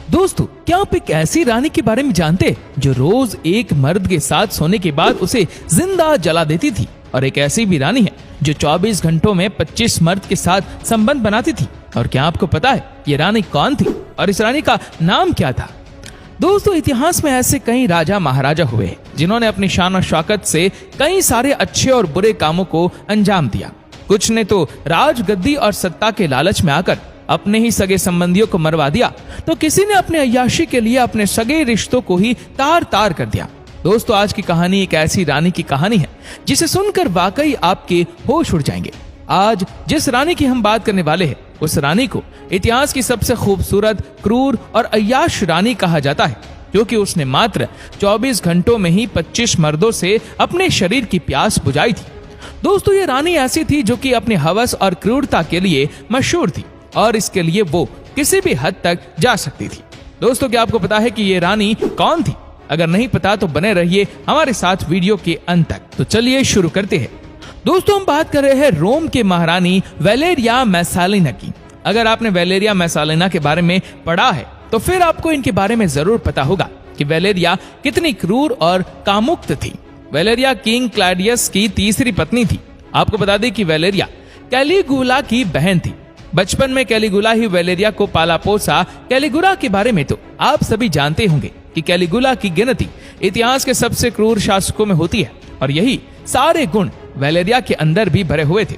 दोस्तों, क्या आप एक ऐसी रानी के बारे में जानते हैं जो रोज एक मर्द के साथ सोने के बाद उसे जिंदा जला देती थी? और एक ऐसी भी रानी है जो 24 घंटों में 25 मर्द के साथ संबंध बनाती थी। और क्या आपको पता है ये रानी कौन थी और इस रानी का नाम क्या था? दोस्तों, इतिहास में ऐसे कई राजा महाराजा हुए हैं जिन्होंने अपनी शान और शौकत से कई सारे अच्छे और बुरे कामों को अंजाम दिया। कुछ ने तो राजगद्दी और सत्ता के लालच में आकर अपने ही सगे संबंधियों को मरवा दिया, तो किसी ने अपने अय्याशी के लिए अपने सगे रिश्तों को ही तार तार कर दिया। दोस्तों, आज की कहानी एक ऐसी रानी की कहानी है जिसे सुनकर वाकई आपके होश उड़ जाएंगे। आज जिस रानी की हम बात करने वाले हैं, उस रानी को इतिहास की सबसे खूबसूरत, क्रूर और अय्याश रानी कहा जाता है, क्योंकि उसने मात्र 24 घंटों में ही 25 मर्दों से अपने शरीर की प्यास बुझाई थी। दोस्तों, ये रानी ऐसी थी जो कि अपने हवस और क्रूरता के लिए मशहूर थी और इसके लिए वो किसी भी हद तक जा सकती थी। दोस्तों, क्या आपको पता है कि ये रानी कौन थी? अगर नहीं पता तो बने रहिए हमारे साथ वीडियो के अंत तक। तो चलिए शुरू करते हैं। दोस्तों, हम बात कर रहे हैं रोम के महारानी वैलेरिया मैसालिना की। अगर आपने वैलेरिया मैसालिना के बारे में पढ़ा है तो फिर आपको इनके बारे में जरूर पता होगा कि वैलेरिया कितनी क्रूर और कामुक्त थी। वैलेरिया किंग क्लॉडियस की तीसरी पत्नी थी। आपको बता दें कि वैलेरिया कैलिगुला की बहन थी। बचपन में कैलिगुला ही वैलेरिया को पाला पोसा। कैलिगुला के बारे में तो आप सभी जानते होंगे कि कैलिगुला की गिनती इतिहास के सबसे क्रूर शासकों में होती है और यही सारे गुण वैलेरिया के अंदर भी भरे हुए थे।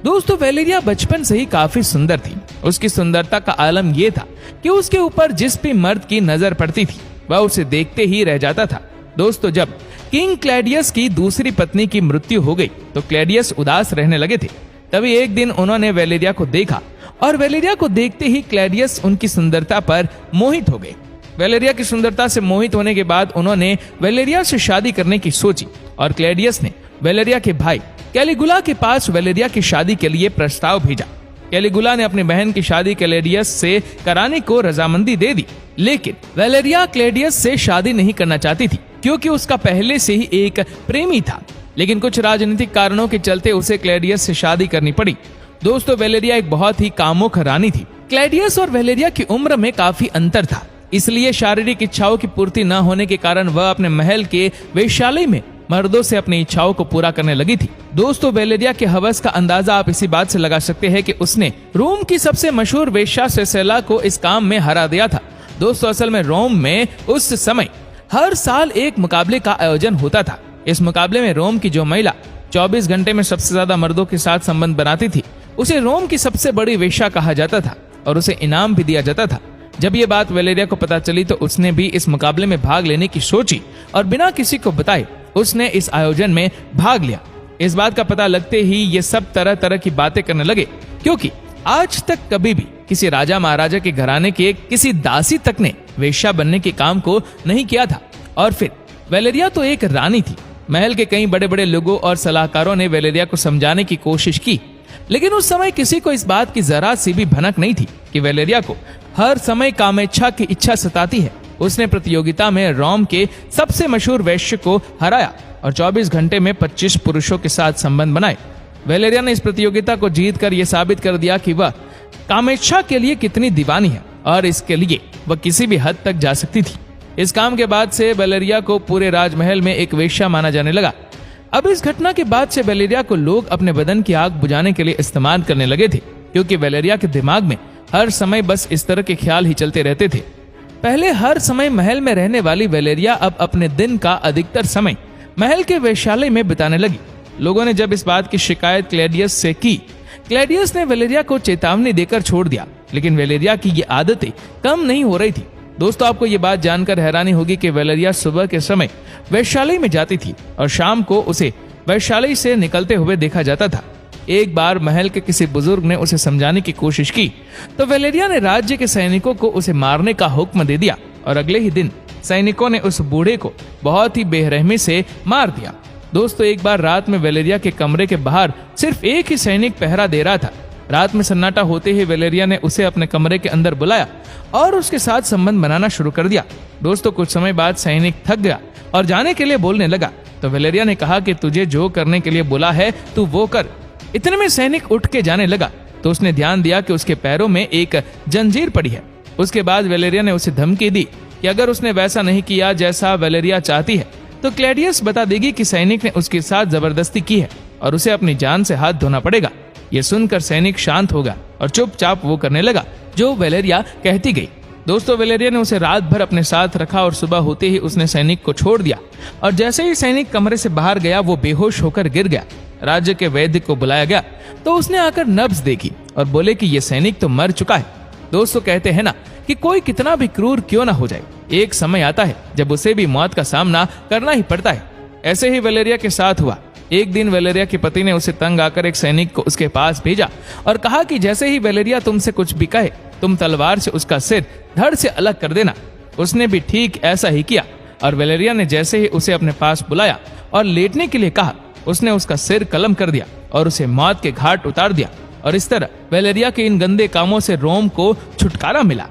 दोस्तों, वैलेरिया बचपन से ही काफी सुंदर थी। उसकी सुंदरता का आलम यह था कि उसके ऊपर जिस भी मर्द की नजर पड़ती थी वह उसे देखते ही रह जाता था। दोस्तों, जब किंग क्लॉडियस की दूसरी पत्नी की मृत्यु हो गई तो क्लॉडियस उदास रहने लगे थे। तभी एक दिन उन्होंने वैलेरिया को देखा और वैलेरिया को देखते ही क्लॉडियस उनकी सुंदरता पर मोहित हो गए। वैलेरिया की सुंदरता से मोहित होने के बाद उन्होंने वैलेरिया से शादी करने की सोची और क्लॉडियस ने वैलेरिया के भाई कैलिगुला के पास वैलेरिया की शादी के लिए प्रस्ताव भेजा। कैलिगुला ने अपनी बहन की शादी क्लॉडियस से कराने को रजामंदी दे दी, लेकिन वैलेरिया क्लॉडियस से शादी नहीं करना चाहती थी क्योंकि उसका पहले से ही एक प्रेमी था। लेकिन कुछ राजनीतिक कारणों के चलते उसे क्लॉडियस से शादी करनी पड़ी। दोस्तों, वैलेरिया एक बहुत ही कामुक रानी थी। क्लॉडियस और वैलेरिया की उम्र में काफी अंतर था, इसलिए शारीरिक इच्छाओं की पूर्ति न होने के कारण वह अपने महल के वेश्यालय में मर्दों से अपनी इच्छाओं को पूरा करने लगी थी। दोस्तों, वैलेरिया के हवस का अंदाजा आप इसी बात से लगा सकते हैं कि उसने रोम की सबसे मशहूर वेश्या सेसेला को इस काम में हरा दिया था। दोस्तों, असल में रोम में उस समय हर साल एक मुकाबले का आयोजन होता था। इस मुकाबले में रोम की जो महिला 24 घंटे में सबसे ज्यादा मर्दों के साथ संबंध बनाती थी उसे रोम की सबसे बड़ी वेश्या कहा जाता था और उसे इनाम भी दिया जाता था। जब ये बात वैलेरिया को पता चली तो उसने भी इस मुकाबले में भाग लेने की सोची और बिना किसी को बताए उसने इस आयोजन में भाग लिया। इस बात का पता लगते ही ये सब तरह तरह की बातें करने लगे, क्योंकि आज तक कभी भी किसी राजा महाराजा के घराने के किसी दासी तक ने वेश्या बनने के काम को नहीं किया था। और फिर वैलेरिया तो एक रानी थी। महल के कई बड़े बड़े लोगों और सलाहकारों ने वैलेरिया को समझाने की कोशिश की, लेकिन उस समय किसी को इस बात की जरा सी भी भनक नहीं थी कि वैलेरिया को हर समय कामेच्छा की इच्छा सताती है। उसने प्रतियोगिता में रोम के सबसे मशहूर वैश्य को हराया और 24 घंटे में 25 पुरुषों के साथ संबंध बनाए। वैलेरिया ने इस प्रतियोगिता को जीतकर यह साबित कर दिया कि वह कामेच्छा के लिए कितनी दीवानी है और इसके लिए वह किसी भी हद तक जा सकती थी। इस काम के बाद से वैलेरिया को पूरे राजमहल में एक वेश्या माना जाने लगा। अब इस घटना के बाद से वैलेरिया को लोग अपने बदन की आग बुझाने के लिए इस्तेमाल करने लगे थे, क्योंकि वैलेरिया के दिमाग में हर समय बस इस तरह के ख्याल ही चलते रहते थे। पहले हर समय महल में रहने वाली वैलेरिया अब अपने दिन का अधिकतर समय महल के वेश्यालय में बिताने लगी। लोगों ने जब इस बात की शिकायत क्लॉडियस से की, क्लॉडियस ने वैलेरिया को चेतावनी देकर छोड़ दिया, लेकिन वैलेरिया की ये आदतें कम नहीं हो रही थी। दोस्तों, आपको ये बात जानकर हैरानी होगी कि वैलेरिया सुबह के समय वेश्यालय में जाती थी और शाम को उसे वेश्यालय से निकलते हुए देखा जाता था। एक बार महल के किसी बुजुर्ग ने उसे समझाने की कोशिश की तो वैलेरिया ने राज्य के सैनिकों को उसे मारने का हुक्म दे दिया और अगले ही दिन सैनिकों ने उस बूढ़े को बहुत ही बेरहमी से मार दिया। दोस्तों, एक बार रात में वैलेरिया के कमरे के बाहर सिर्फ एक ही सैनिक पहरा दे रहा था। रात में सन्नाटा होते ही वैलेरिया ने उसे अपने कमरे के अंदर बुलाया और उसके साथ संबंध बनाना शुरू कर दिया। दोस्तों, कुछ समय बाद सैनिक थक गया और जाने के लिए बोलने लगा तो वैलेरिया ने कहा कि तुझे जो करने के लिए बोला है तू वो कर। इतने में सैनिक उठ के जाने लगा तो उसने ध्यान दिया कि उसके पैरों में एक जंजीर पड़ी है। उसके बाद वेलेरिया ने उसे धमकी दी कि अगर उसने वैसा नहीं किया जैसा वेलेरिया चाहती है तो क्लैडियस बता देगी कि सैनिक ने उसके साथ जबरदस्ती की है और उसे अपनी जान से हाथ धोना पड़ेगा। ये सुनकर सैनिक शांत हो गया और चुपचाप वो करने लगा जो वेलेरिया कहती गई। दोस्तों, वेलेरिया ने उसे रात भर अपने साथ रखा और सुबह होते ही उसने सैनिक को छोड़ दिया और जैसे ही सैनिक कमरे से बाहर गया वो बेहोश होकर गिर गया। राज्य के वैद्य को बुलाया गया तो उसने आकर नब्ज देखी और बोले कि ये सैनिक तो मर चुका है। दोस्तों, कहते हैं ना कि कोई कितना भी क्रूर क्यों ना हो जाए, एक समय आता है जब उसे भी मौत का सामना करना ही पड़ता है। ऐसे ही वेलेरिया के साथ हुआ। एक दिन वेलेरिया के पति ने उसे तंग आकर एक सैनिक को उसके पास भेजा और कहा कि जैसे ही वेलेरिया तुमसे कुछ भी कहे तुम तलवार से उसका सिर धड़ से अलग कर देना। उसने भी ठीक ऐसा ही किया और वेलेरिया ने जैसे ही उसे अपने पास बुलाया और लेटने के लिए कहा, उसने उसका सिर कलम कर दिया और उसे मौत के घाट उतार दिया। और इस तरह वेलेरिया के इन गंदे कामों से रोम को छुटकारा मिला।